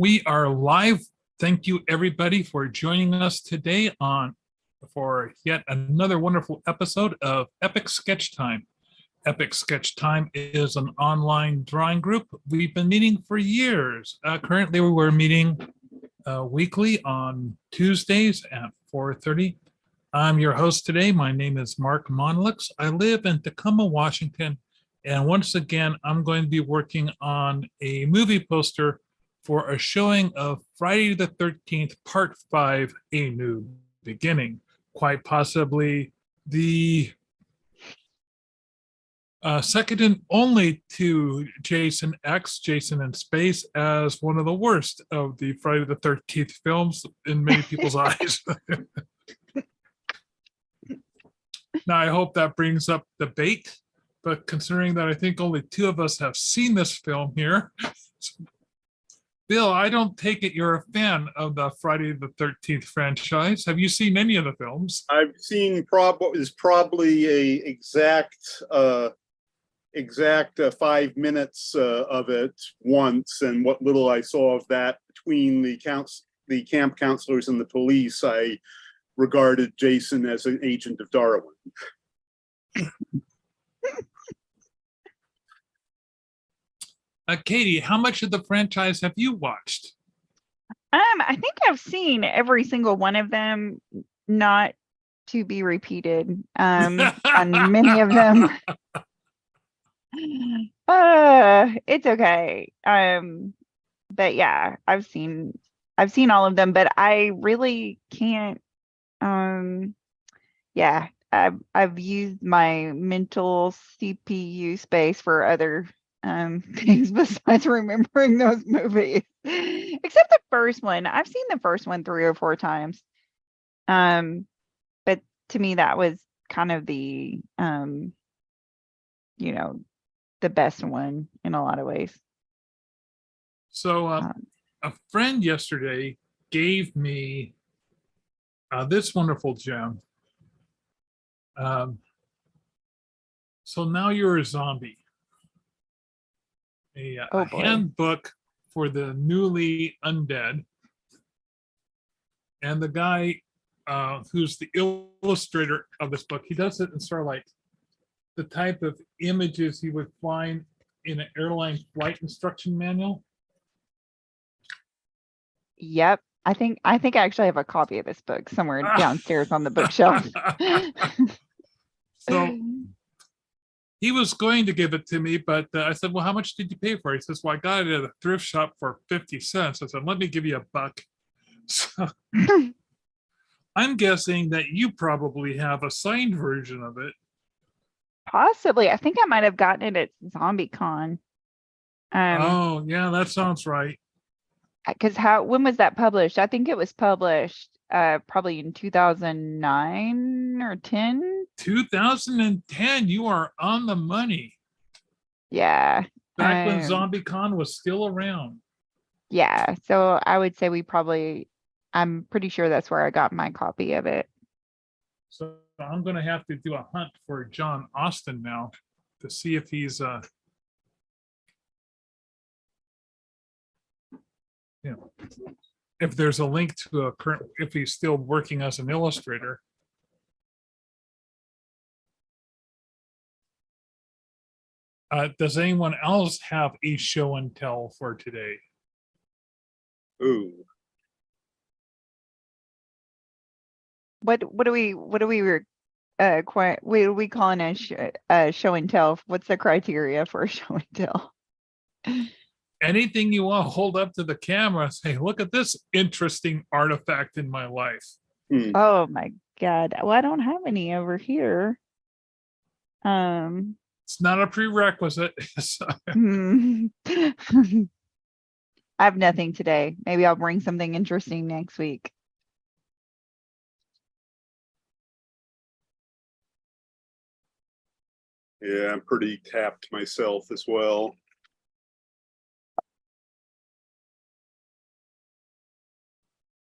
We are live. Thank you, everybody, for joining us today for yet another wonderful episode of Epic Sketch Time. Epic Sketch Time is an online drawing group. We've been meeting for years. Currently, we're meeting weekly on Tuesdays at 4:30. I'm your host today. My name is Mark Monlix. I live in Tacoma, Washington. And once again, I'm going to be working on a movie poster for a showing of Friday the 13th, Part 5, A New Beginning. Quite possibly the second and only to Jason X, Jason in Space, as one of the worst of the Friday the 13th films in many people's eyes. Now, I hope that brings up debate, but considering that I think only two of us have seen this film here, Bill, I don't take it you're a fan of the Friday the 13th franchise. Have you seen any of the films? I've seen probably a exact 5 minutes of it once, and what little I saw of that between the camp counselors and the police, I regarded Jason as an agent of Darwin. Katie, how much of the franchise have you watched? I think I've seen every single one of them, not to be repeated, on many of them. It's okay. But yeah, I've seen all of them, but I really can't. Yeah, I've used my mental CPU space for other things besides remembering those movies. Except the first one. I've seen the first one 3 or 4 times. But to me that was kind of the the best one in a lot of ways. So a friend yesterday gave me this wonderful gem. So now you're a zombie. A handbook for the newly undead. And the guy who's the illustrator of this book, he does it in sort of like the type of images you would find in an airline flight instruction manual. Yep. I think I actually have a copy of this book somewhere downstairs on the bookshelf. So he was going to give it to me, but I said, well, how much did you pay for it? He says, well, I got it at a thrift shop for 50 cents. I said, let me give you $1. So I'm guessing that you probably have a signed version of it. Possibly. I think I might have gotten it at ZombieCon. Oh, yeah, that sounds right. Because when was that published? I think it was published probably in 2009 or 10. 2010. You are on the money. Yeah. Back when ZombieCon was still around. Yeah. So I would say I'm pretty sure that's where I got my copy of it. So I'm going to have to do a hunt for John Austin now to see if he's if there's a link to if he's still working as an illustrator. Does anyone else have a show and tell for today? Ooh. What do we calling a show and tell? What's the criteria for a show and tell? Anything you want to hold up to the camera, say, look at this interesting artifact in my life. Oh my God. Well, I don't have any over here. It's not a prerequisite. I have nothing today. Maybe I'll bring something interesting next week. Yeah, I'm pretty tapped myself as well.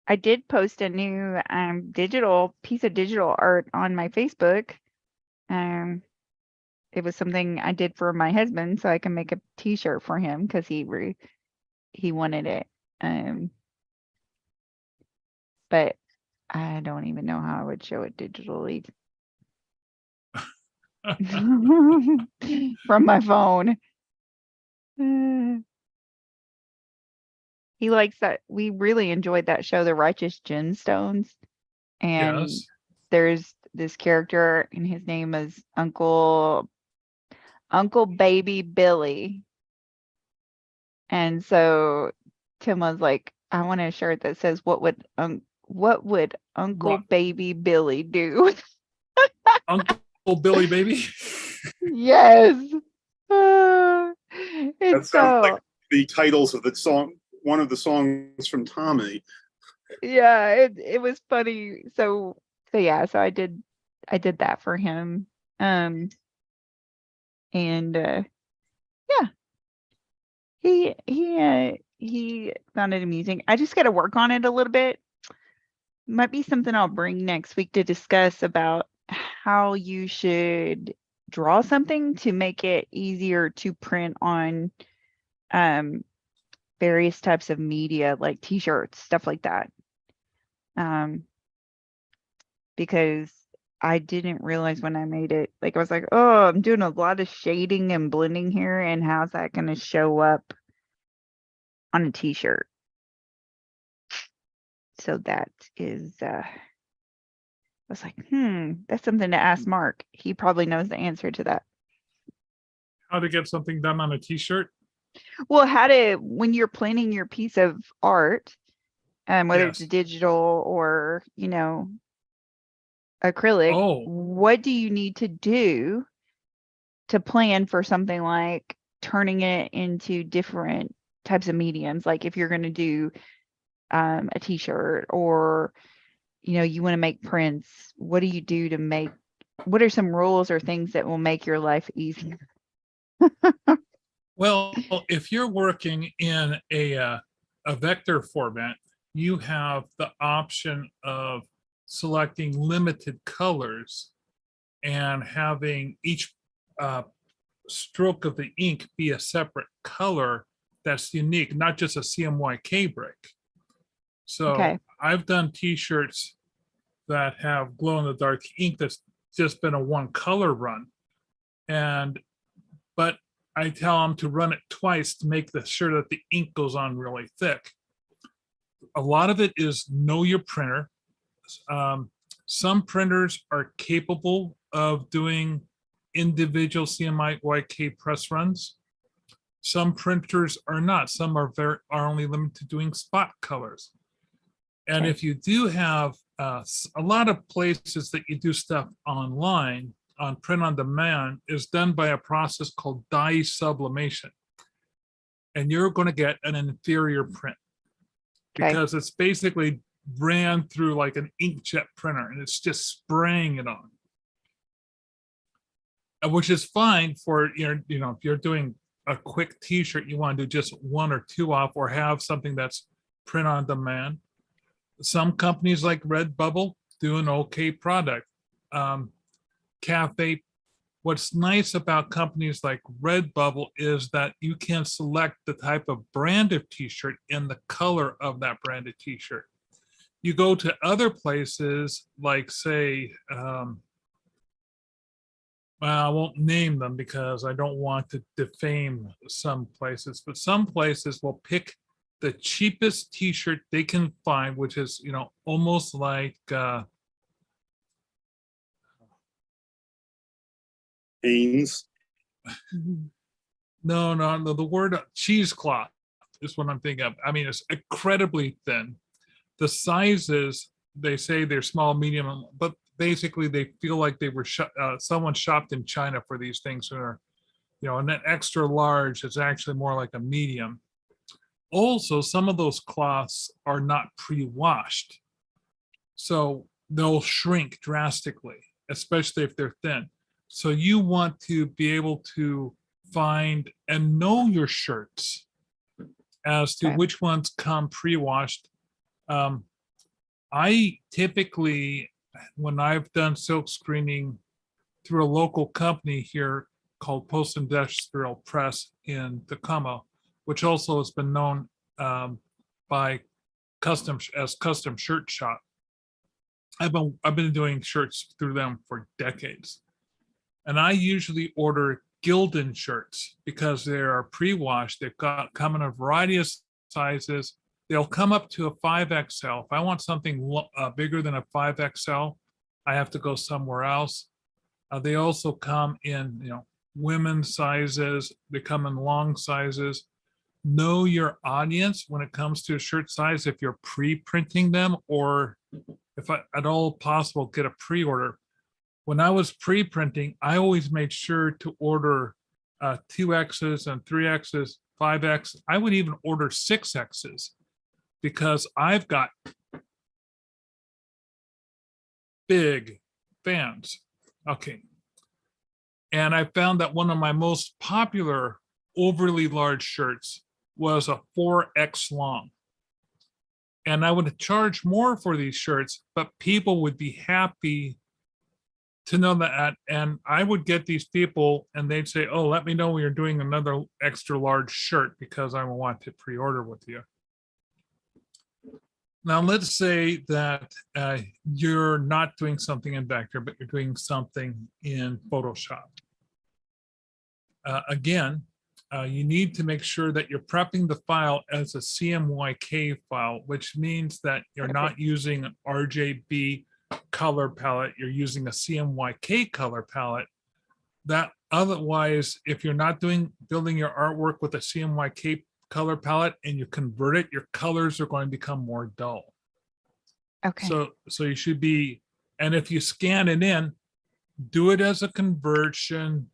I did post a new piece of digital art on my Facebook. It was something I did for my husband so I can make a t-shirt for him because he wanted it. Um, but I don't even know how I would show it digitally from my phone. He likes that. We really enjoyed that show, The Righteous Gemstones. And Yes. there's this character, and his name is Uncle Baby Billy. And so Tim was like, I want a shirt that says, what would Uncle What? Baby Billy do? Uncle Billy, baby. Yes. That And sounds like so, the titles of the song, one of the songs from Tommy. yeah, it was funny. So yeah, so I did that for him. And yeah, he found it amusing. I just got to work on it a little bit. Might be something I'll bring next week to discuss about how you should draw something to make it easier to print on various types of media like t-shirts, stuff like that. Because I didn't realize when I made it, like I was like, oh, I'm doing a lot of shading and blending here, and how's that going to show up on a t-shirt? So that is I was like, that's something to ask Mark. He probably knows the answer to that. How to get something done on a t-shirt? Well, when you're planning your piece of art, whether it's Yes. digital or, acrylic, Oh, what do you need to do to plan for something like turning it into different types of mediums? Like if you're going to do a t-shirt, or you want to make prints, what do you do what are some rules or things that will make your life easier? well, if you're working in a vector format, you have the option of selecting limited colors and having each uh, stroke of the ink be a separate color that's unique, not just a CMYK break. So Okay. I've done t-shirts that have glow in the dark ink that's just been a one color run. But I tell them to run it twice to make sure that the ink goes on really thick. A lot of it is know your printer. Some printers are capable of doing individual CMYK press runs. Some printers are not. Some are only limited to doing spot colors. And Okay. if you do have a lot of places that you do stuff online on print on demand is done by a process called dye sublimation. And you're going to get an inferior print Okay. because it's basically ran through like an inkjet printer and it's just spraying it on. Which is fine for, if you're doing a quick t-shirt, you want to do just one or two off or have something that's print on demand. Some companies like Redbubble do an okay product. Cafe. What's nice about companies like Redbubble is that you can select the type of brand of t-shirt and the color of that branded t-shirt. You go to other places like, say, well, I won't name them because I don't want to defame some places, but some places will pick the cheapest t-shirt they can find, which is, almost like Hanes. no, the word cheesecloth is what I'm thinking of. I mean, it's incredibly thin. The sizes, they say they're small, medium, but basically they feel like they were someone shopped in China for these things, or and an extra large is actually more like a medium. Also, some of those cloths are not pre-washed, so they'll shrink drastically, especially if they're thin. So you want to be able to find and know your shirts as to Okay. which ones come pre-washed. I typically, when I've done silk screening through a local company here called Post Industrial Press in Tacoma, which also has been known by custom shirt shop. I've been doing shirts through them for decades. And I usually order Gildan shirts because they are pre-washed. They've come in a variety of sizes. They'll come up to a 5XL. If I want something bigger than a 5XL, I have to go somewhere else. They also come in, women's sizes. They come in long sizes. Know your audience when it comes to a shirt size. If you're pre-printing them, or if at all possible, get a pre-order. When I was pre-printing, I always made sure to order 2X's and 3X's, 5X. I would even order 6X's because I've got big fans. Okay. And I found that one of my most popular overly large shirts was a 4X long. And I would charge more for these shirts, but people would be happy to know that. And I would get these people and they'd say, oh, let me know when you're doing another extra large shirt because I want to pre-order with you. Now, let's say that you're not doing something in Vector, but you're doing something in Photoshop. Again, you need to make sure that you're prepping the file as a CMYK file, which means that you're not using an RGB color palette, you're using a CMYK color palette. That otherwise, if you're not building your artwork with a CMYK color palette and you convert it, your colors are going to become more dull. Okay. So you should be, and if you scan it in, do it as a conversion.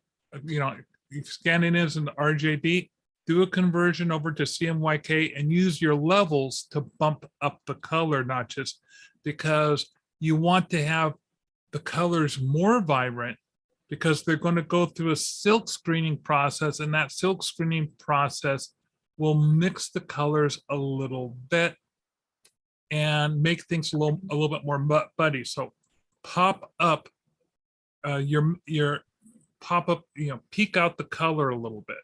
You scan it as an RGB, do a conversion over to CMYK and use your levels to bump up the color notches, because you want to have the colors more vibrant, because they're going to go through a silk screening process, and that silk screening process will mix the colors a little bit and make things a little bit more muddy. So pop up peek out the color a little bit.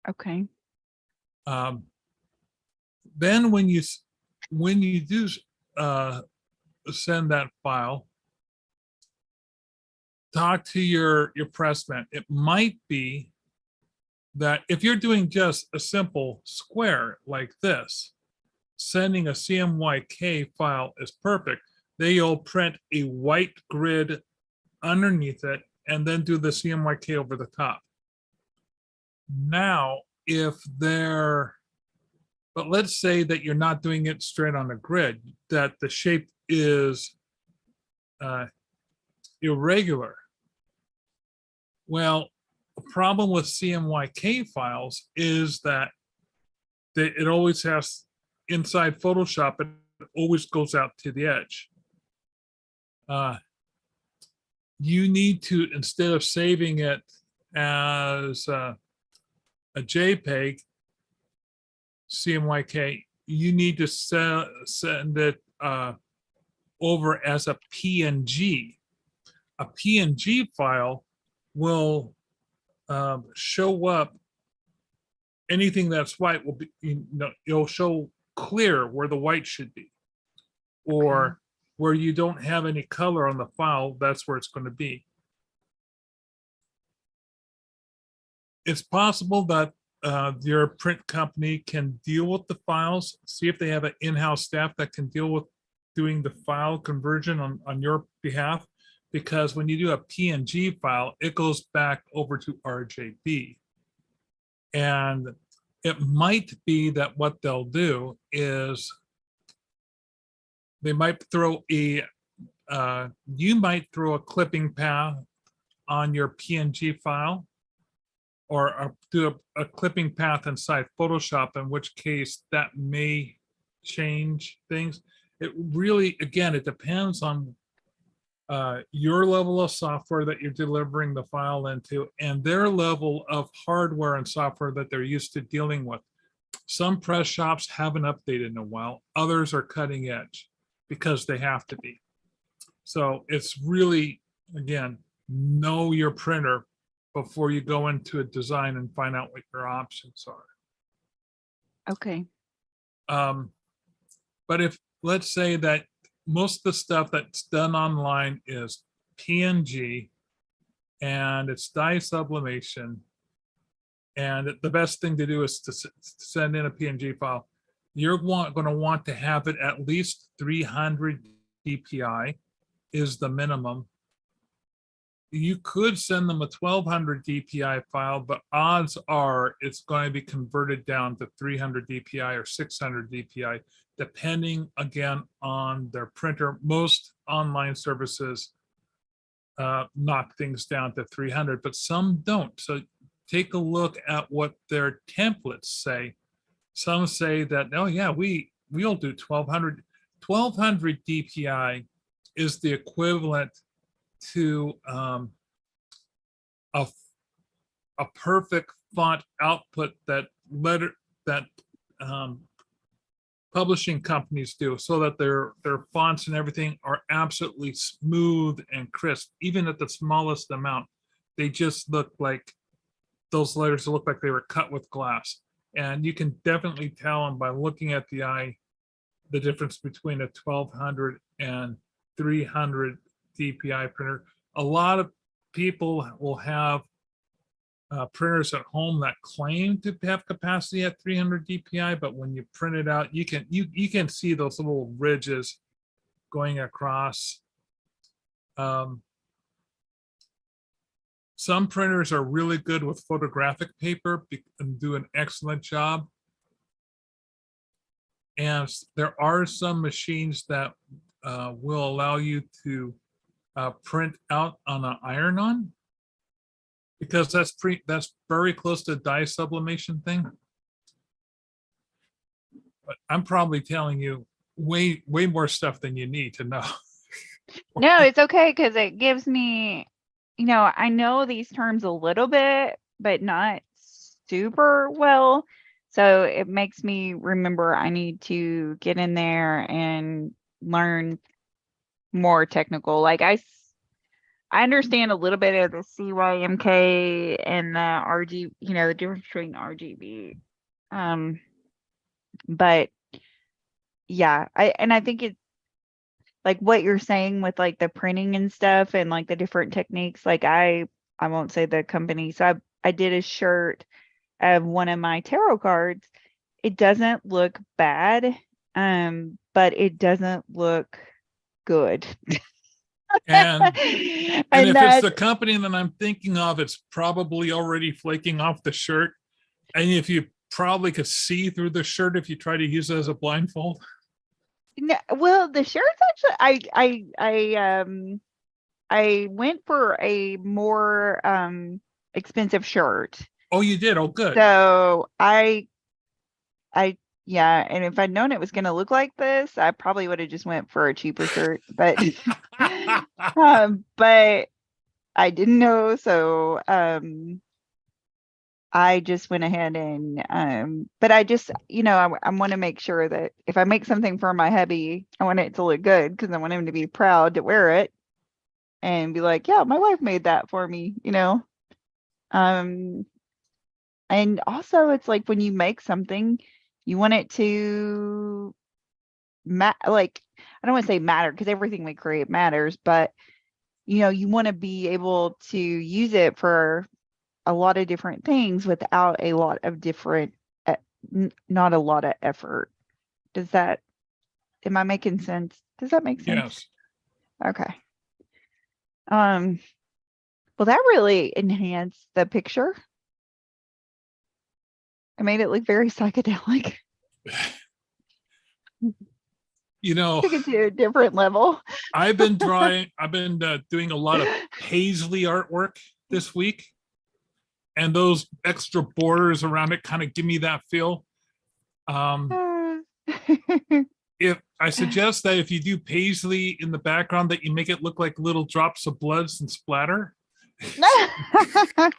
Okay. Then when you do send that file, talk to your pressman. It might be that if you're doing just a simple square like this, sending a CMYK file is perfect. They'll print a white grid underneath it and then do the CMYK over the top. Now, but let's say that you're not doing it straight on a grid, that the shape is irregular. Well, the problem with CMYK files is that it always has, inside Photoshop, it always goes out to the edge. You need to, instead of saving it as a JPEG, CMYK, you need to send it over as a PNG. A PNG file will show up, anything that's white will be, it'll show clear where the white should be. Or where you don't have any color on the file, that's where it's going to be. It's possible that your print company can deal with the files, see if they have an in-house staff that can deal with doing the file conversion on your behalf, because when you do a PNG file, it goes back over to RGB. And it might be that what they'll do is they might throw you might throw a clipping path on your PNG file, or do a clipping path inside Photoshop, in which case that may change things. It really, again, it depends on your level of software that you're delivering the file into and their level of hardware and software that they're used to dealing with. Some press shops haven't updated in a while. Others are cutting edge because they have to be. So it's really, again, know your printer before you go into a design and find out what your options are. Okay. But if, let's say that most of the stuff that's done online is PNG and it's dye sublimation, and the best thing to do is to send in a PNG file. You're going to want to have it at least 300 DPI is the minimum. You could send them a 1200 DPI file, but odds are it's going to be converted down to 300 DPI or 600 DPI, depending again on their printer. Most online services knock things down to 300, but some don't. So take a look at what their templates say. Some say that, oh yeah, we'll do 1200. 1200 DPI is the equivalent to a perfect font output that publishing companies do, so that their fonts and everything are absolutely smooth and crisp. Even at the smallest amount, they just look like, those letters look like they were cut with glass. And you can definitely tell them by looking at the eye, the difference between a 1200 and 300 DPI printer. A lot of people will have printers at home that claim to have capacity at 300 DPI, but when you print it out, you can see those little ridges going across. Some printers are really good with photographic paper and do an excellent job. And there are some machines that will allow you to print out on an iron-on, because that's very close to dye sublimation thing. But I'm probably telling you way more stuff than you need to know. No, it's okay, because it gives me, I know these terms a little bit, but not super well. So it makes me remember I need to get in there and learn more technical. Like I understand a little bit of the CYMK and the RG, the difference between RGB. But yeah, I think it's like what you're saying with like the printing and stuff and like the different techniques. Like I won't say the company. So I did a shirt of one of my tarot cards. It doesn't look bad, but it doesn't look good. And if it's the company that I'm thinking of, it's probably already flaking off the shirt. And if you probably could see through the shirt if you try to use it as a blindfold. No, well, the shirts actually, I went for a more expensive shirt. Oh, you did? Oh, good. So yeah, and if I'd known it was going to look like this, I probably would have just went for a cheaper shirt. But but I didn't know, so I just went ahead and but I just, I want to make sure that if I make something for my hubby, I want it to look good, because I want him to be proud to wear it and be like, yeah, my wife made that for me, and also it's like when you make something, you want it to like, I don't want to say matter, because everything we create matters, but you want to be able to use it for a lot of different things without a lot of different, not a lot of effort. Am I making sense? Does that make sense? Yes. Okay. Well, that really enhanced the picture. I made it look very psychedelic. Took it to a different level. I've been doing a lot of paisley artwork this week, and those extra borders around it kind of give me that feel. If I suggest that if you do paisley in the background, that you make it look like little drops of blood and splatter. Give it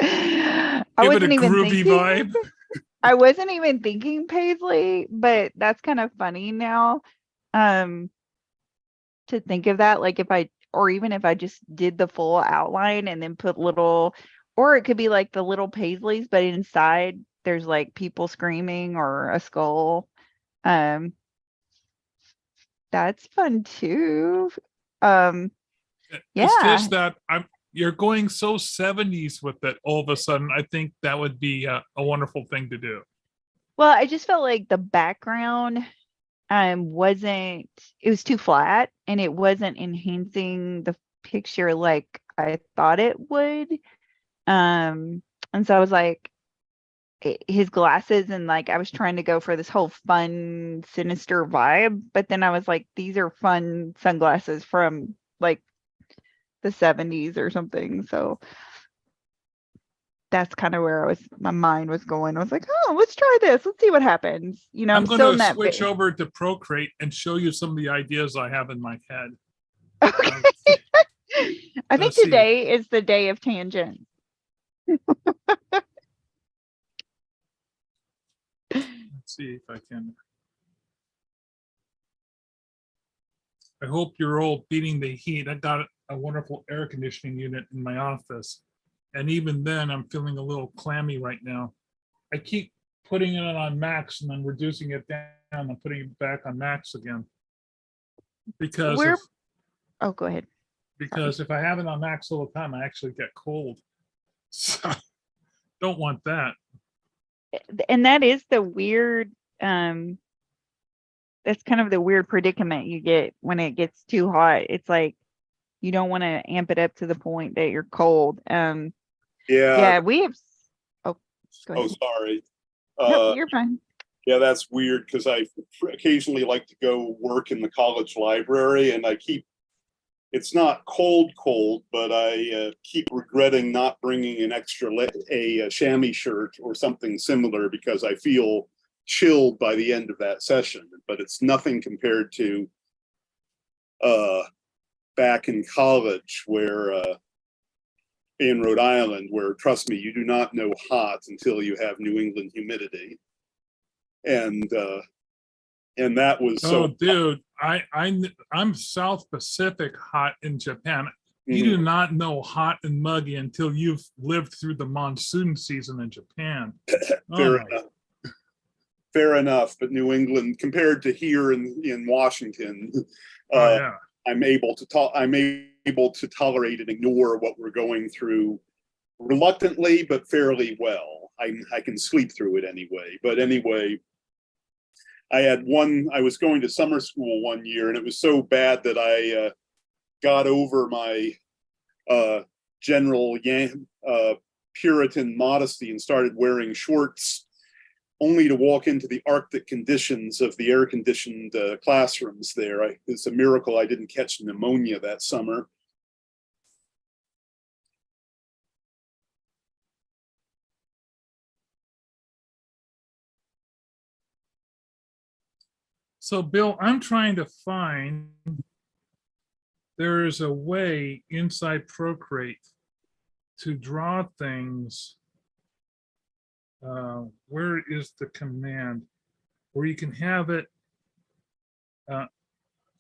a groovy vibe. I wasn't even thinking paisley, but that's kind of funny now. To think of that, like even if I just did the full outline and then put little, or it could be like the little paisleys, but inside there's like people screaming or a skull. Um, that's fun too. Um, It's yeah. just that you're going so 70s with it all of a sudden. I think that would be a wonderful thing to do. Well, I just felt like the background wasn't, it was too flat and it wasn't enhancing the picture like I thought it would. And so I was like, his glasses, and like I was trying to go for this whole fun, sinister vibe, but then I was like, these are fun sunglasses from like the 70s or something. So that's kind of where my mind was going. I was like, oh, let's try this. Let's see what happens. You know, I'm I'm going still in to that switch over to Procreate and show you some of the ideas I have in my head. Okay. I think Let's see. today is the day of tangents. Let's see if I can. I hope you're all beating the heat. I got a wonderful air conditioning unit in my office. And even then, I'm feeling a little clammy right now. I keep putting it on max and then reducing it down and putting it back on max again. Because We're oh, go ahead. because if I have it on max all the time, I actually get cold. So don't want that. And that is the weird that's kind of the weird predicament you get when it gets too hot. It's like you don't want to amp it up to the point that you're cold. Yeah, we have oh, go Oh, ahead. sorry. No, you're fine. Yeah, that's weird because I occasionally like to go work in the college library, and it's not cold, but I keep regretting not bringing an extra a chamois shirt or something similar because I feel chilled by the end of that session. But it's nothing compared to back in college where in Rhode Island, where, trust me, you do not know hot until you have New England humidity. And that was so. Oh, dude, I'm South Pacific hot in Japan. You do not know hot and muggy until you've lived through the monsoon season in Japan. Fair enough, but New England, compared to here in Washington, yeah. I'm able to tolerate and ignore what we're going through reluctantly, but fairly well. I can sleep through it anyway. But anyway, I was going to summer school one year, and it was so bad that I got over my general Puritan modesty and started wearing shorts, only to walk into the Arctic conditions of the air-conditioned classrooms there. It's a miracle I didn't catch pneumonia that summer. So, Bill, I'm trying to find, there is a way inside Procreate to draw things. Where is the command where you can have it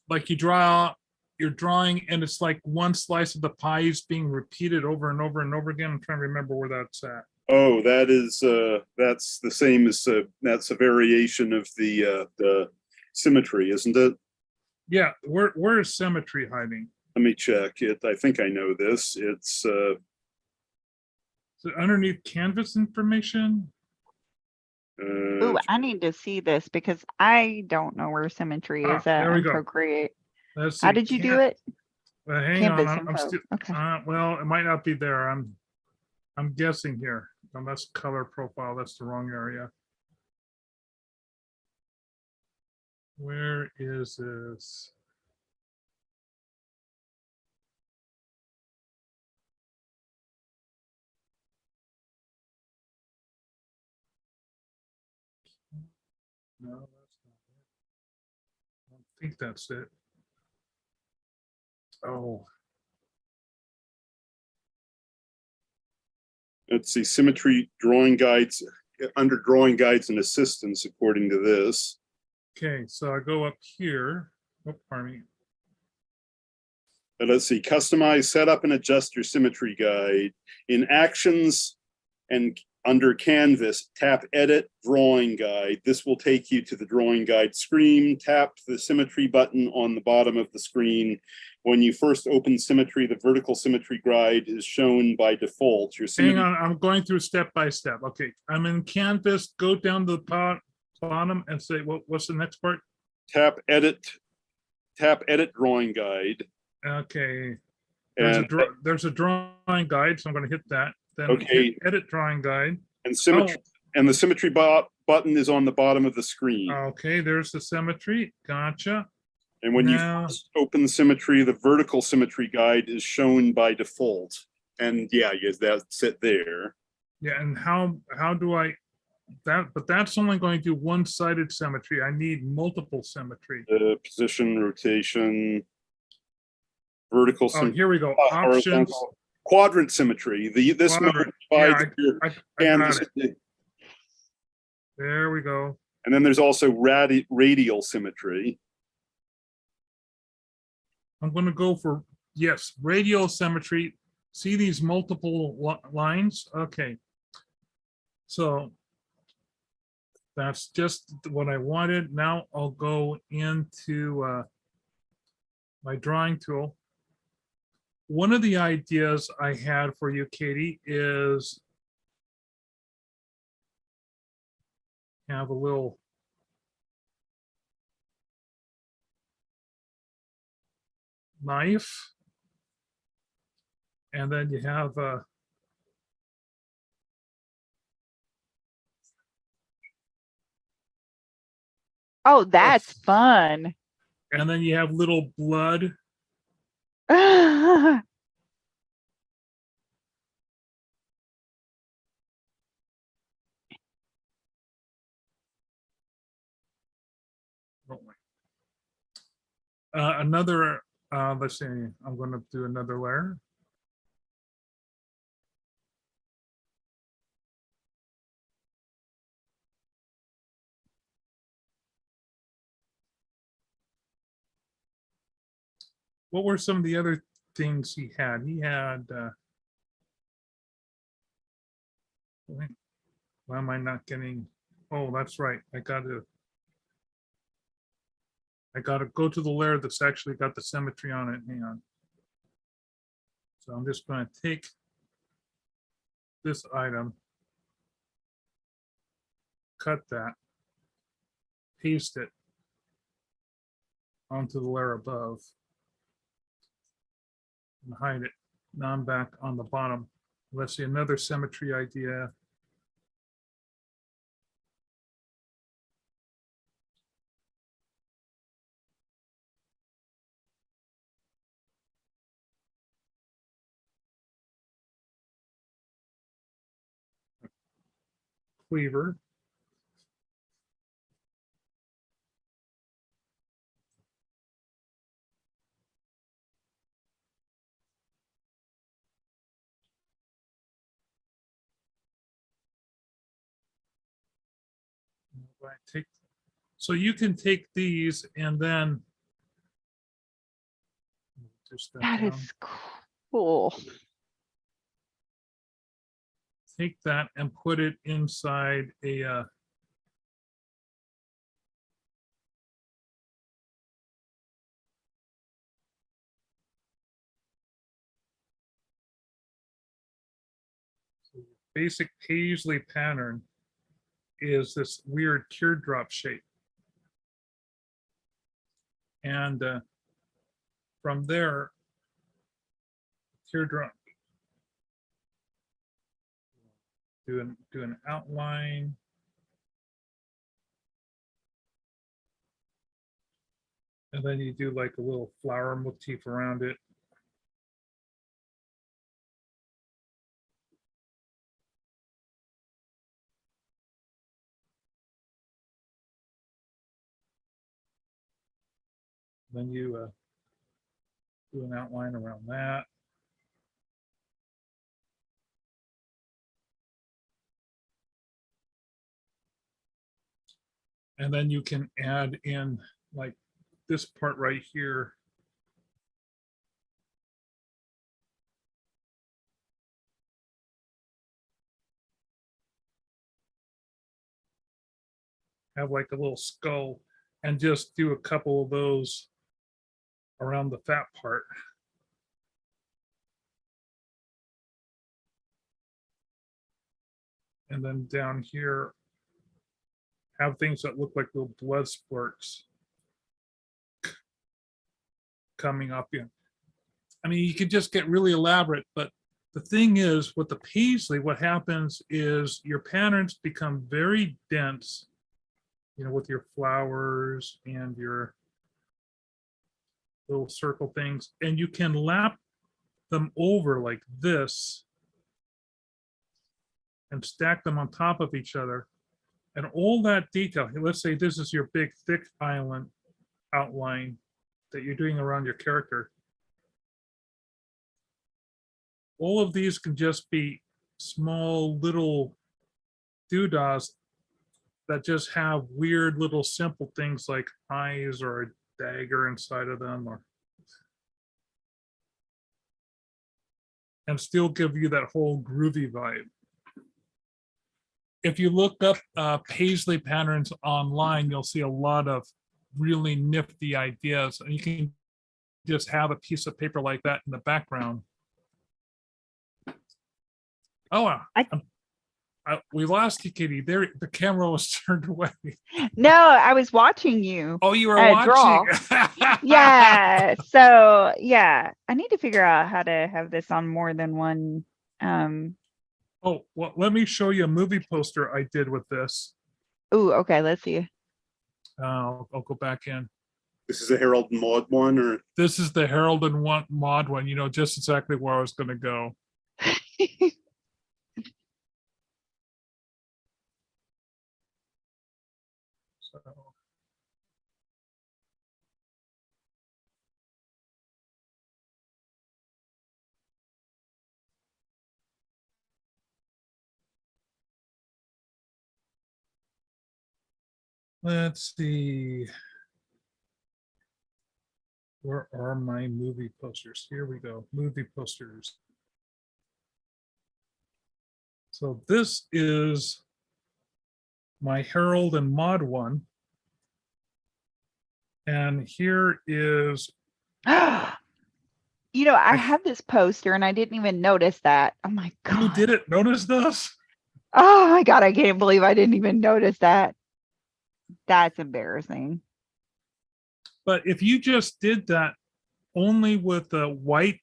like you're drawing and it's like one slice of the pie is being repeated over and over and over again. I'm trying to remember where that's at. Oh, that's the same as that's a variation of the symmetry, isn't it? Yeah, where is symmetry hiding? Let me check it. I think I know this. It's is it underneath canvas information? Ooh, I need to see this because I don't know where symmetry is at in Procreate. How did you do it? Hang canvas on, I'm still okay. Well, it might not be there. I'm guessing here. Unless color profile, that's the wrong area. Where is this? No, that's not it. I don't think that's it. Oh. Let's see, symmetry drawing guides, under drawing guides and assistance, according to this. Okay, so I go up here. Oh, pardon me. Let's see, customize, set up and adjust your symmetry guide. In actions and under Canvas, tap Edit Drawing Guide. This will take you to the drawing guide screen. Tap the symmetry button on the bottom of the screen. When you first open symmetry, the vertical symmetry guide is shown by default. Your Hang symmetry on, I'm going through step by step. Okay, I'm in Canvas, go down to the bottom and say, what's the next part? tap Edit Drawing Guide. Okay, And there's a drawing guide, so I'm gonna hit that. Then Okay. hit edit drawing guide. and symmetry and the symmetry button is on the bottom of the screen. Okay, there's the symmetry. Gotcha. And when you Now- first open symmetry, the vertical symmetry guide is shown by default. And yeah, yes, that's it there. Yeah, and how do I but that's only going to one-sided symmetry. I need multiple symmetry. Position, rotation, vertical Oh, symmetry, here we go. Options. horizontal, quadrant symmetry. This mode Quadrant. divides Yeah, your I got canvas. it. There we go. And then there's also radial symmetry. I'm going to go for, yes, radial symmetry. See these multiple lines? Okay. So that's just what I wanted. Now I'll go into my drawing tool. One of the ideas I had for you, Katie, is have a little knife, and then you have Oh, that's fun. and then you have little blood. Another, let's see, I'm going to do another layer. What were some of the other things he had? He had, why am I not getting, oh, that's right. I gotta go to the layer that's actually got the symmetry on it. Hang on. So I'm just going to take this item, cut that, paste it onto the layer above, and hide it. Now I'm back on the bottom. Let's see, another symmetry idea. Cleaver. So you can take these and then just That is cool. take that and put it inside a basic paisley pattern is this weird teardrop shape. And from there, teardrop, do an outline. And then you do like a little flower motif around it. Then you do an outline around that. And then you can add in like this part right here. have like a little skull, and just do a couple of those around the fat part. And then down here, have things that look like little blood spurts coming up in. I mean, you could just get really elaborate, but the thing is with the paisley, what happens is your patterns become very dense, with your flowers and your little circle things, and you can lap them over like this and stack them on top of each other. And all that detail, let's say this is your big thick island outline that you're doing around your character. All of these can just be small little doodahs that just have weird little simple things like eyes or a dagger inside of them, and still give you that whole groovy vibe. If you look up paisley patterns online, you'll see a lot of really nifty ideas, and you can just have a piece of paper like that in the background. Oh, we lost you, Kitty. There, the camera was turned away. No, I was watching you. Oh, you were draw. watching. Yeah. So yeah, I need to figure out how to have this on more than one. Oh, well, let me show you a movie poster I did with this. Oh, okay. Let's see. I'll go back in. This is a Harold and Maude one, or This is the Harold and Maude one. Just exactly where I was going to go. So. Let's see. Where are my movie posters? Here we go. Movie posters. So this is my Harold and Maude one. And here is. I have this poster and I didn't even notice that. Oh my God. You didn't notice this? Oh my God. I can't believe I didn't even notice that. That's embarrassing. But if you just did that only with the white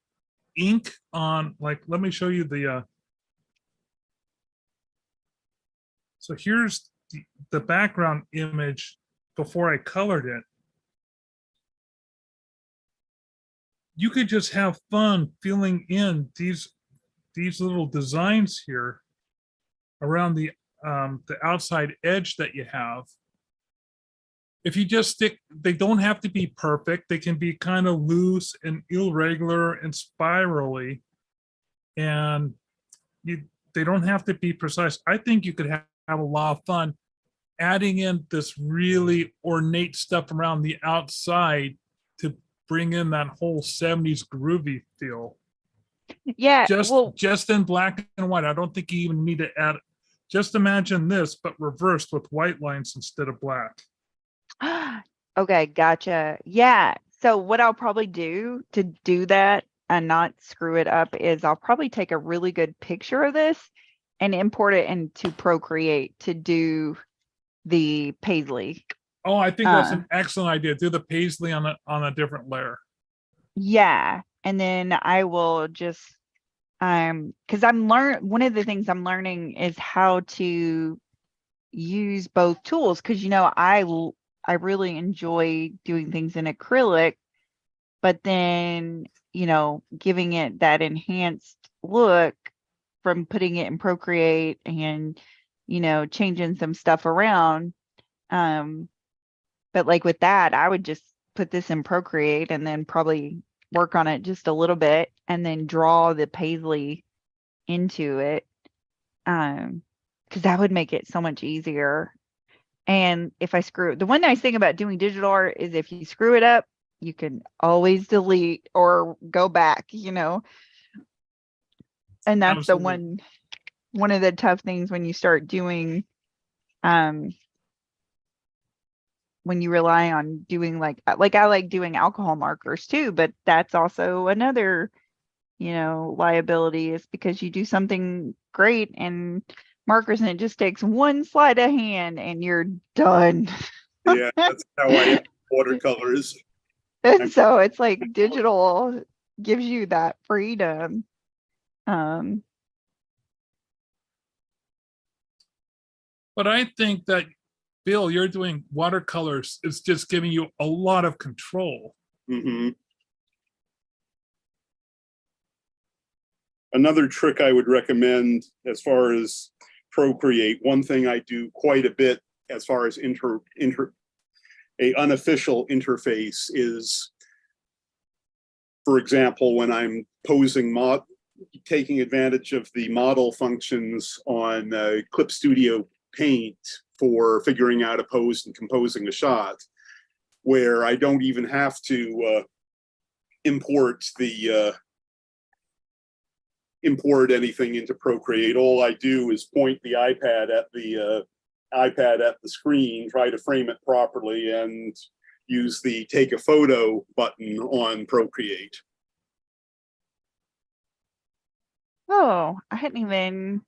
ink on, like, let me show you the, so here's the background image before I colored it. You could just have fun filling in these little designs here around the outside edge that you have. If you just stick, they don't have to be perfect. They can be kind of loose and irregular and spirally, and they don't have to be precise. I think you could have a lot of fun adding in this really ornate stuff around the outside to bring in that whole 70s groovy feel. Yeah. Just in black and white. I don't think you even need to add. Just imagine this, but reversed with white lines instead of black. Okay, gotcha. Yeah. So what I'll probably do to do that and not screw it up is I'll probably take a really good picture of this and import it into Procreate to do the paisley. Oh, I think that's an excellent idea. Do the paisley on a different layer. Yeah. And then I will just because one of the things I'm learning is how to use both tools, because I really enjoy doing things in acrylic, but then, giving it that enhanced look from putting it in Procreate and, changing some stuff around. But like with that, I would just put this in Procreate and then probably work on it just a little bit and then draw the paisley into it. Because that would make it so much easier. And if I the one nice thing about doing digital art is if you screw it up, you can always delete or go back, and that's Absolutely. the one. one of the tough things when you start doing when you rely on doing like I like doing alcohol markers too, but that's also another, liability, is because you do something great and markers and it just takes one sleight of hand and you're done. Yeah, that's how I am with watercolors. And so it's like digital gives you that freedom. Um, But I think that, Bill, you're doing watercolors. It's just giving you a lot of control. hmm Another trick I would recommend as far as Procreate, one thing I do quite a bit as far as a unofficial interface is, for example, when I'm posing taking advantage of the model functions on Clip Studio Paint for figuring out a pose and composing a shot, where I don't even have to import anything into Procreate. All I do is point the iPad at the screen, try to frame it properly, and use the take a photo button on Procreate. oh, I hadn't even.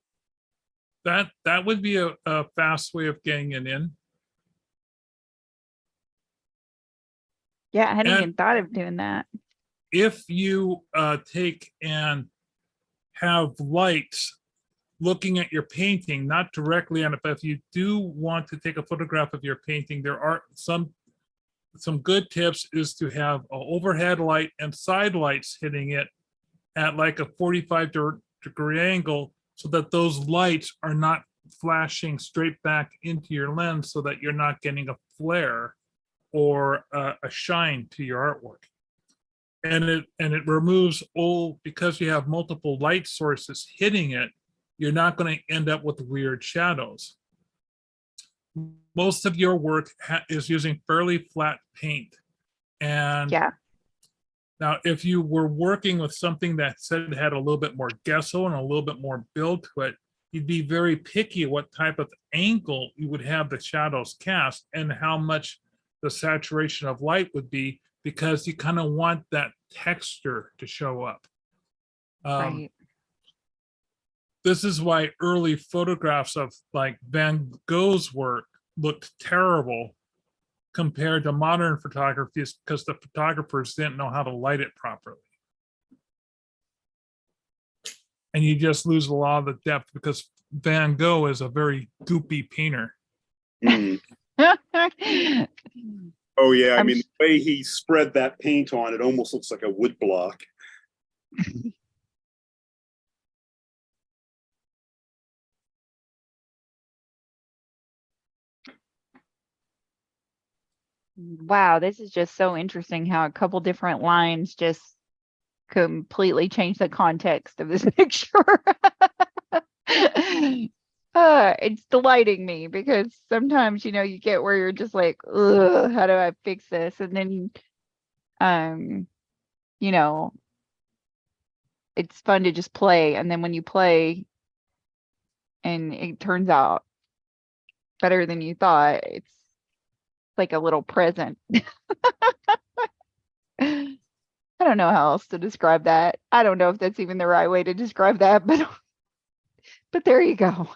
That would be a fast way of getting it in. Yeah, I hadn't And- even thought of doing that. If you take and have lights looking at your painting, not directly on it, but if you do want to take a photograph of your painting, there are some good tips is to have an overhead light and side lights hitting it at like a 45-degree angle, so that those lights are not flashing straight back into your lens, so that you're not getting a flare or a shine to your artwork. And it removes all, because you have multiple light sources hitting it, you're not going to end up with weird shadows. Most of your work is using fairly flat paint. And Yeah. now, if you were working with something that said it had a little bit more gesso and a little bit more build to it, you'd be very picky what type of angle you would have the shadows cast and how much the saturation of light would be, because you kind of want that texture to show up. Right. This is why early photographs of like Van Gogh's work looked terrible compared to modern photography, because the photographers didn't know how to light it properly. And you just lose a lot of the depth, because Van Gogh is a very goopy painter. Mm. Oh yeah, I I'm mean, the way he spread that paint on, it almost looks like a wood block. Wow, this is just so interesting how a couple different lines just completely change the context of this picture. It's delighting me, because sometimes, you get where you're just like, ugh, how do I fix this? And then, you know, it's fun to just play. And then when you play and it turns out better than you thought, it's like a little present. I don't know how else to describe that. I don't know if that's even the right way to describe that, but there you go.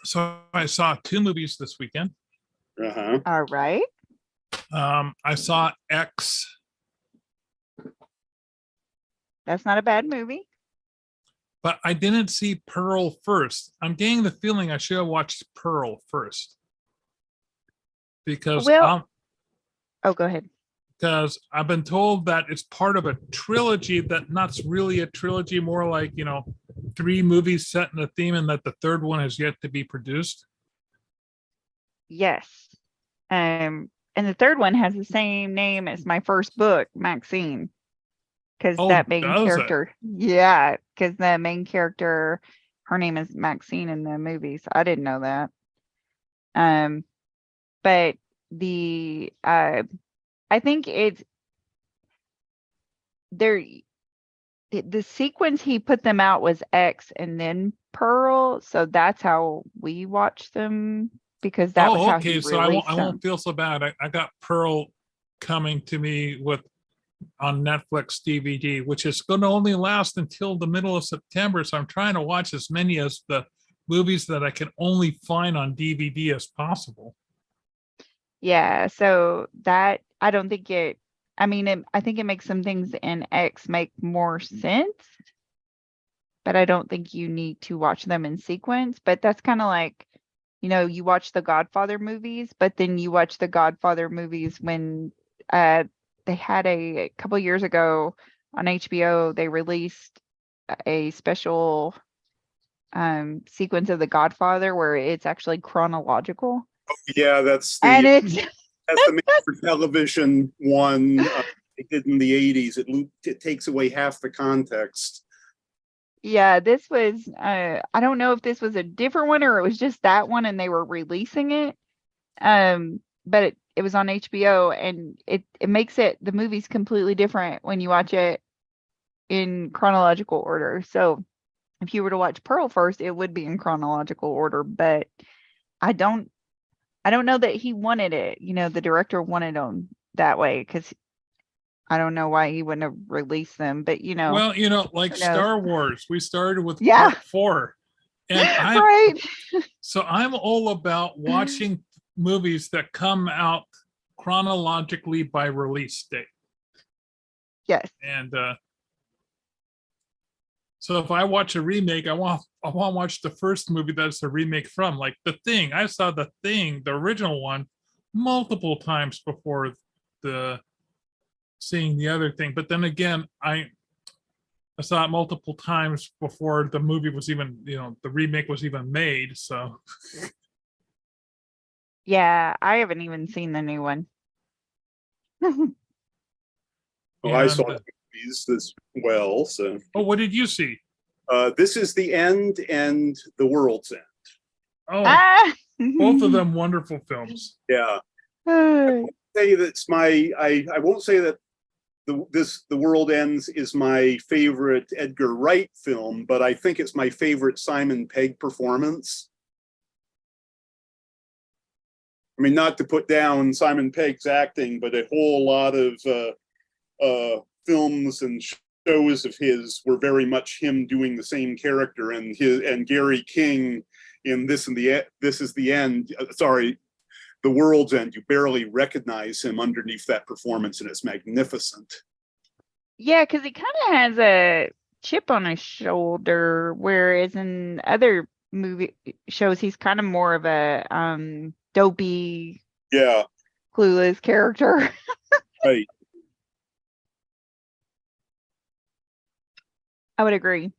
So I saw 2 movies this weekend. Uh-huh. All right. I saw X. That's not a bad movie. But I didn't see Pearl first. I'm getting the feeling I should have watched Pearl first. Because Well, oh, go ahead. because I've been told that it's part of a trilogy that not really a trilogy, more like, 3 movies set in a theme, and that the third one has yet to be produced. Yes. And the third one has the same name as my first book, Maxine. Because Oh, that main does it? character, yeah, because the main character, her name is Maxine in the movies. I didn't know that. But the I think it's there. The sequence he put them out was X and then Pearl, so that's how we watched them because that was Oh, how okay. he So I released them. won't feel so bad. I got Pearl coming to me with on Netflix DVD, which is going to only last until the middle of September. So I'm trying to watch as many as the movies that I can only find on DVD as possible. Yeah, so that I don't think it. I mean, I think it makes some things in X make more sense, but I don't think you need to watch them in sequence. But that's kind of like, you watch the Godfather movies, but then you watch the Godfather movies when they had a couple years ago on HBO, they released a special sequence of the Godfather where it's actually chronological. Yeah, that's And the it's that's the made for television one they did in the 80s. It takes away half the context. yeah, this was I don't know if this was a different one or it was just that one and they were releasing it. But it was on HBO and it makes the movie's completely different when you watch it in chronological order. So if you were to watch Pearl first, it would be in chronological order, but I don't know that he wanted it. The director wanted them that way because I don't know why he wouldn't have released them, but Well, like who knows? Star Wars, we started with Yeah. part 4. And right. So I'm all about watching movies that come out chronologically by release date. Yes. And so if I watch a remake, I want to watch the first movie that's a remake from, like The Thing. I saw The Thing, the original one, multiple times before seeing the other thing. But then again, I saw it multiple times before the movie was even, the remake was even made. So Yeah, I haven't even seen the new one. Well, I saw and, these as well. So, oh, what did you see? This Is the End and The World's End. Oh, Ah! both of them wonderful films. Yeah. I won't say that The World Ends is my favorite Edgar Wright film, but I think it's my favorite Simon Pegg performance. I mean, not to put down Simon Pegg's acting, but a whole lot of films and shows of his were very much him doing the same character, and Gary King in This Is the End. The World's End. You barely recognize him underneath that performance, and it's magnificent. Yeah, because he kind of has a chip on his shoulder, whereas in other movie shows, he's kind of more of a dopey, Yeah, clueless character. right. I would agree.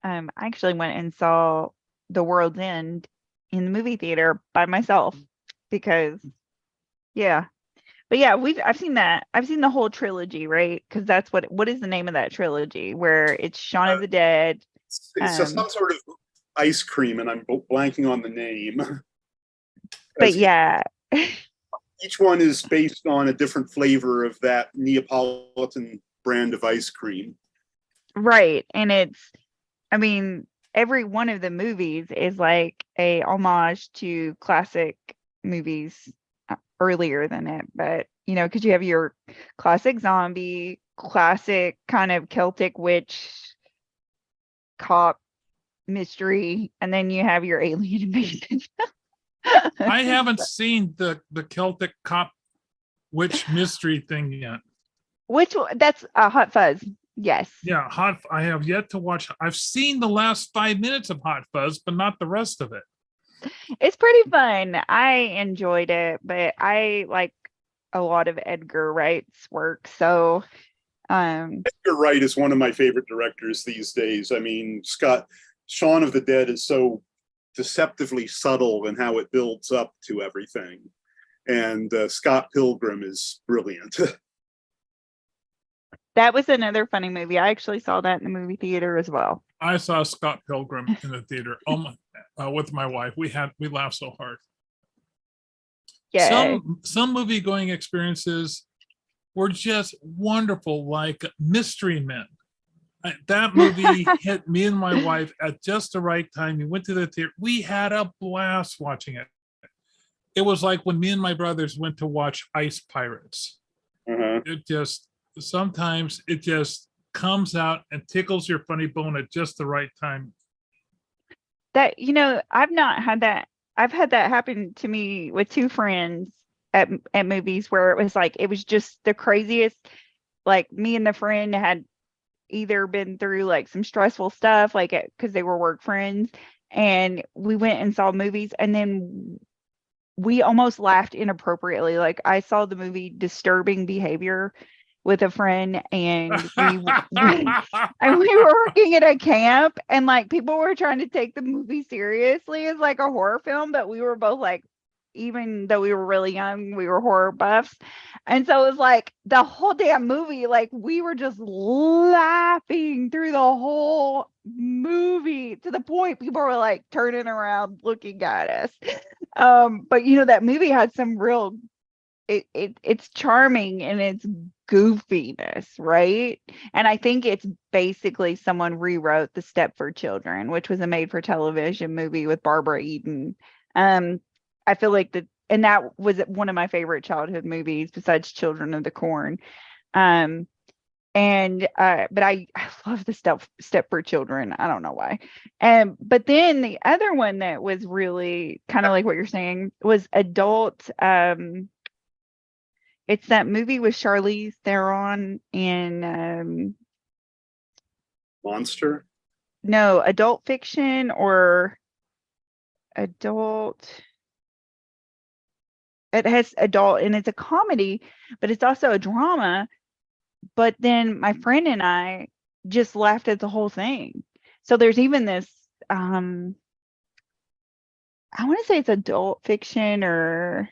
I actually went and saw The World's End in the movie theater by myself because, yeah. But yeah, I've seen that. I've seen the whole trilogy, right? Because that's what is the name of that trilogy where it's Shaun of the Dead. It's just some sort of ice cream, and I'm blanking on the name. But yeah. Each one is based on a different flavor of that Neapolitan brand of ice cream. Right. And I mean, every one of the movies is like a homage to classic movies earlier than it. But, because you have your classic zombie, classic kind of Celtic witch cop mystery, and then you have your alien invasion. I haven't seen the Celtic cop witch mystery thing yet. Which that's Hot Fuzz. Yes. Yeah, I have yet to watch. I've seen the last 5 minutes of Hot Fuzz, but not the rest of it. It's pretty fun. I enjoyed it, but I like a lot of Edgar Wright's work. So Edgar Wright is one of my favorite directors these days. I mean, Shaun of the Dead is so deceptively subtle in how it builds up to everything. And Scott Pilgrim is brilliant. That was another funny movie. I actually saw that in the movie theater as well. I saw Scott Pilgrim in the theater. Oh my, with my wife. We laughed so hard. Yeah. Some movie going experiences were just wonderful, like Mystery Men. That movie hit me and my wife at just the right time. We went to the theater. We had a blast watching it. It was like when me and my brothers went to watch Ice Pirates. It just sometimes it just comes out and tickles your funny bone at just the right time. That, I've not had that. I've had that happen to me with two friends at movies where it was like it was just the craziest. Like me and the friend had either been through like some stressful stuff, like because they were work friends, and we went and saw movies, and then we almost laughed inappropriately. Like I saw the movie Disturbing Behavior with a friend, and we were working at a camp, and like people were trying to take the movie seriously as like a horror film, but we were both like, even though we were really young, we were horror buffs. And so it was like the whole damn movie, like we were just laughing through the whole movie to the point people were like turning around looking at us. But that movie had some real it's charming in its goofiness, right? And I think it's basically someone rewrote The Stepford Children, which was a made for television movie with Barbara Eden. I feel like and that was one of my favorite childhood movies besides Children of the Corn. But I love the Stepford Children. I don't know why. But then the other one that was really kind of like what you're saying was adult. It's that movie with Charlize Theron in Monster? No, adult fiction or adult. It has adult, and it's a comedy, but it's also a drama. But then my friend and I just laughed at the whole thing. So there's even this, I want to say it's adult fiction, or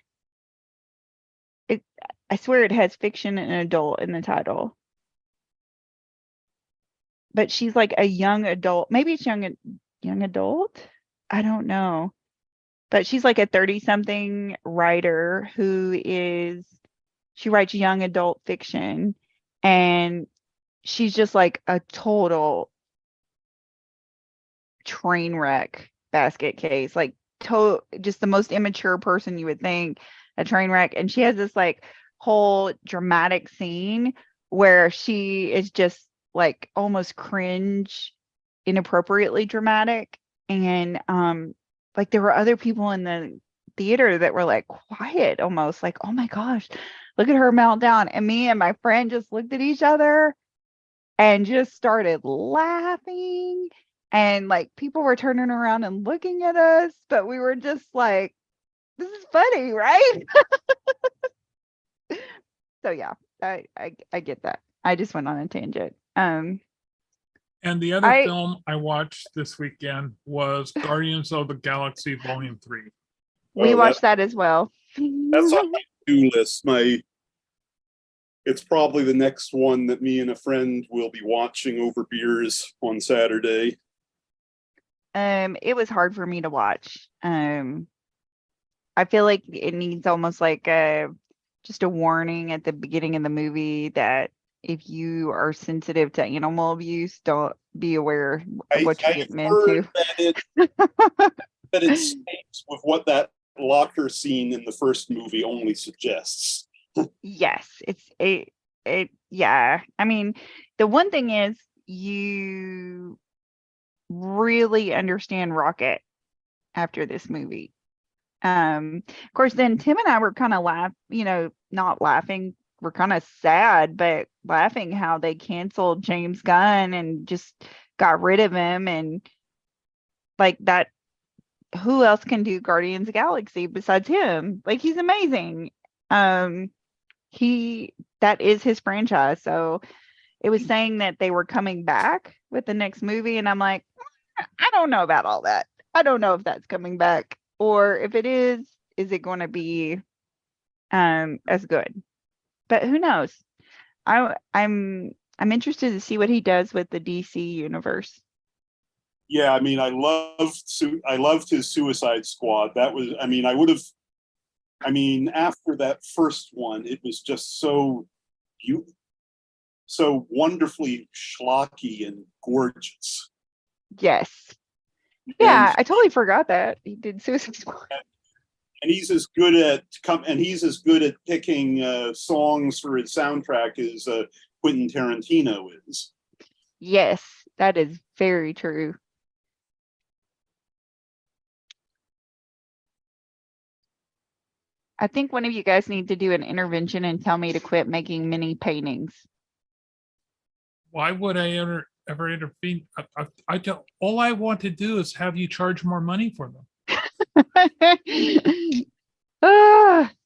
I swear it has fiction and adult in the title. But she's like a young adult. Maybe it's young adult. I don't know. But she's like a 30-something writer she writes young adult fiction, and she's just like a total train wreck basket case, like just the most immature person you would think, a train wreck. And she has this like whole dramatic scene where she is just like almost cringe, inappropriately dramatic. And like there were other people in the theater that were like quiet, almost like, oh my gosh, look at her meltdown. And me and my friend just looked at each other and just started laughing. And like people were turning around and looking at us, but we were just like, this is funny, right? So yeah, I get that. I just went on a tangent. And the other film I watched this weekend was Guardians of the Galaxy Volume 3. We watched that as well. That's on my to-do list. It's probably the next one that me and a friend will be watching over beers on Saturday. It was hard for me to watch. I feel like it needs almost like just a warning at the beginning of the movie that if you are sensitive to animal abuse, don't be aware of what you're getting into. That it stays with what that locker scene in the first movie only suggests. Yes, yeah. I mean, the one thing is you really understand Rocket after this movie. Of course, then Tim and I were kind of not laughing. We're kind of sad, but laughing how they canceled James Gunn and just got rid of him. And like that, who else can do Guardians of the Galaxy besides him? Like, he's amazing. That is his franchise. So it was saying that they were coming back with the next movie. And I'm like, I don't know about all that. I don't know if that's coming back, or if it is it going to be as good? But who knows? I I'm interested to see what he does with the DC universe. Yeah, I mean, I loved his Suicide Squad. That was, I mean, I would have, I mean, after that first one, it was just so so wonderfully schlocky and gorgeous. Yes. And Yeah, I totally forgot that he did Suicide Squad. and he's as good at picking songs for his soundtrack as Quentin Tarantino is. Yes, that is very true. I think one of you guys need to do an intervention and tell me to quit making mini paintings. Why would I ever intervene? I don't. All I want to do is have you charge more money for them.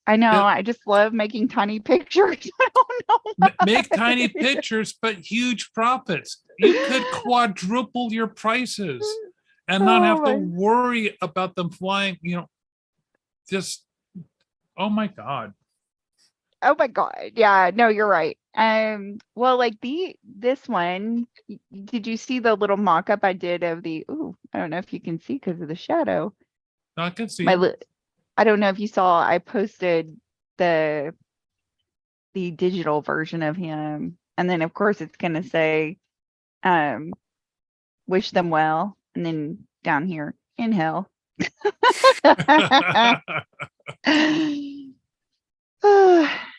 I know. Yeah. I just love making tiny pictures. I don't know. Make why. tiny pictures, but huge profits. You could quadruple your prices and not have to Oh my- worry about them flying. Just oh my god. Oh my God. Yeah, no, you're right. Well, like this one, did you see the little mock-up I did of I don't know if you can see because of the shadow. I can see. I don't know if you saw, I posted the digital version of him. And then of course it's gonna say, wish them well. And then down here, in hell.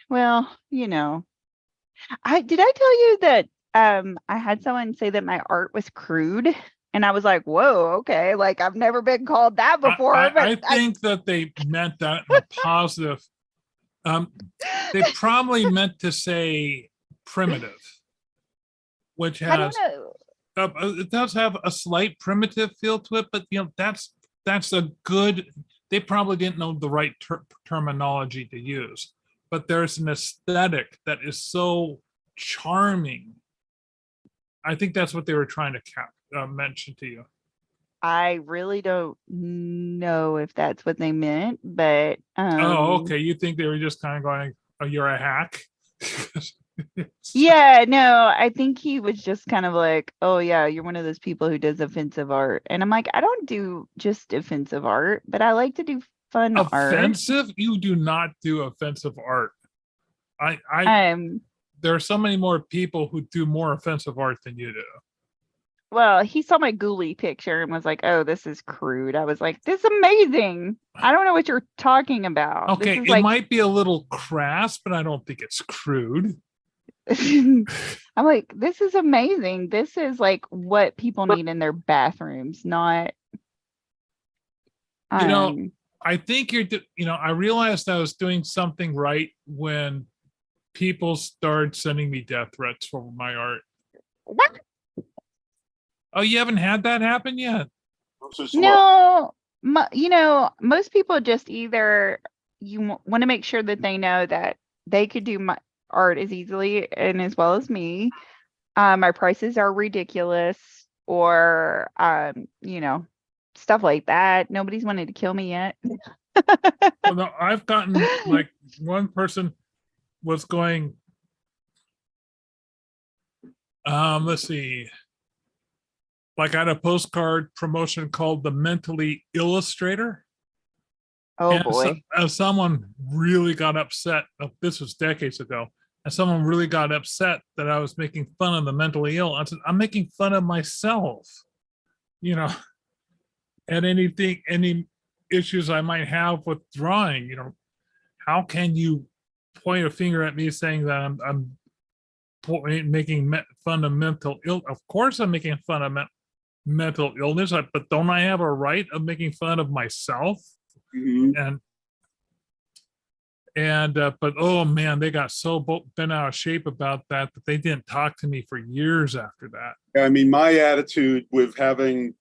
Well, did I tell you that I had someone say that my art was crude? And I was like, whoa, okay. Like I've never been called that before. I But think that they meant that in a positive. They probably meant to say primitive, which I don't has know. it does have a slight primitive feel to it, but that's a good. They probably didn't know the right terminology to use, but there's an aesthetic that is so charming. I think that's what they were trying to mention to you. I really don't know if that's what they meant, but Oh, okay. You think they were just kind of going, "Oh, you're a hack." yeah, no, I think he was just kind of like, oh yeah, you're one of those people who does offensive art. And I'm like, I don't do just offensive art, but I like to do fun art. Offensive? You do not do offensive art. I there are so many more people who do more offensive art than you do. Well, he saw my Ghoulie picture and was like, oh, this is crude. I was like, this is amazing. I don't know what you're talking about. Okay, it might be a little crass, but I don't think it's crude. I'm like, this is amazing. This is like what people need in their bathrooms, not I think I realized I was doing something right when people started sending me death threats for my art. What? Oh, you haven't had that happen yet? No, most people just either you want to make sure that they know that they could do my art as easily and as well as me. My prices are ridiculous, or stuff like that. Nobody's wanted to kill me yet. Well, no, I've gotten like one person was going. Let's see. Like I had a postcard promotion called the Mentally Illustrator. Oh and boy. Someone really got upset. This was decades ago. And someone really got upset that I was making fun of the mentally ill. I said, I'm making fun of myself, and any issues I might have with drawing, how can you point a finger at me saying that I'm making fun of mental ill? Of course I'm making fun of mental illness, but don't I have a right of making fun of myself? Mm-hmm. But oh man, they got so bent out of shape about that they didn't talk to me for years after that. I mean, my attitude with having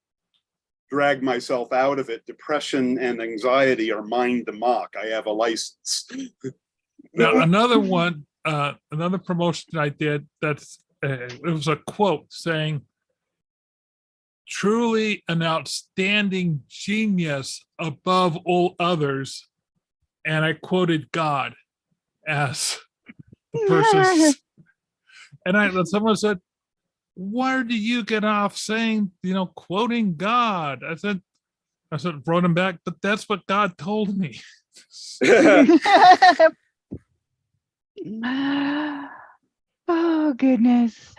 dragged myself out of it, depression and anxiety are mine to mock. I have a license. Now, another one, another promotion I did, it was a quote saying, truly an outstanding genius above all others. And I quoted God as the person. And someone said, where do you get off saying, quoting God? I said, wrote him back, but that's what God told me. Oh, goodness.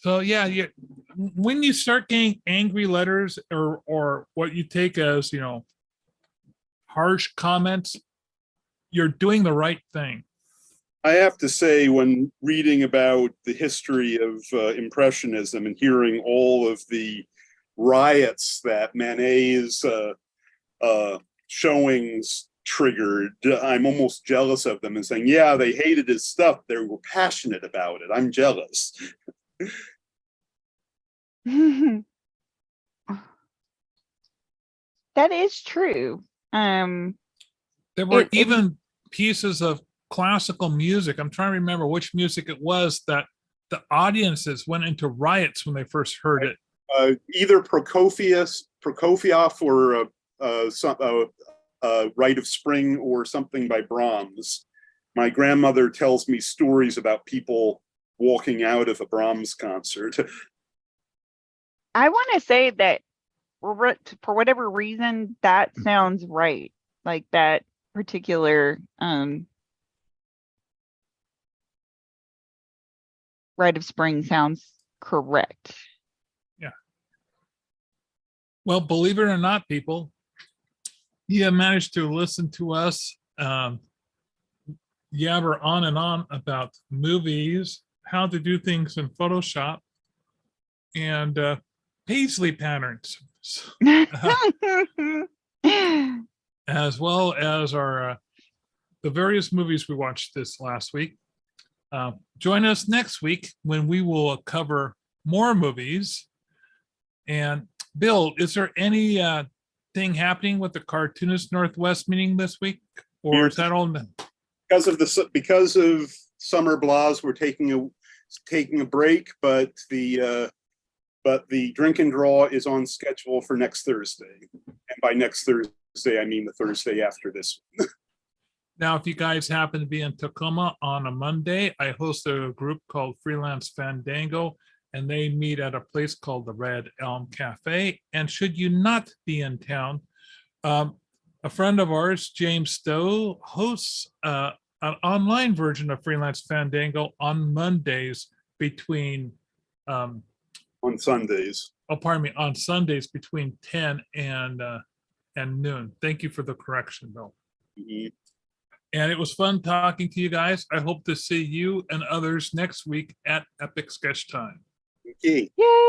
So yeah, when you start getting angry letters or what you take as, harsh comments, you're doing the right thing. I have to say, when reading about the history of Impressionism and hearing all of the riots that Manet's showings triggered, I'm almost jealous of them and saying, yeah, they hated his stuff. They were passionate about it. I'm jealous. That is true. There were even pieces of classical music. I'm trying to remember which music it was that the audiences went into riots when they first heard it. Either Prokofiev or Rite of Spring or something by Brahms. My grandmother tells me stories about people walking out of a Brahms concert. I want to say that for whatever reason, that sounds right. Like that particular Rite of Spring sounds correct. Yeah. Well, believe it or not, people, you have managed to listen to us yabber on and on about movies, how to do things in Photoshop, and paisley patterns, as well as our the various movies we watched this last week. Join us next week when we will cover more movies. And Bill, is there any thing happening with the Cartoonist Northwest meeting this week, or is that all? Because of Summer Blas, we're taking a break, but the drink and draw is on schedule for next Thursday, and by next Thursday I mean the Thursday after this one. Now, if you guys happen to be in Tacoma on a Monday, I host a group called Freelance Fandango, and they meet at a place called the Red Elm Cafe. And should you not be in town, a friend of ours, James Stowe, hosts an online version of Freelance Fandango on Mondays between on Sundays. On Sundays between 10 and noon. Thank you for the correction, Bill. Mm-hmm. And it was fun talking to you guys. I hope to see you and others next week at Epic Sketch Time. Okay. Yay!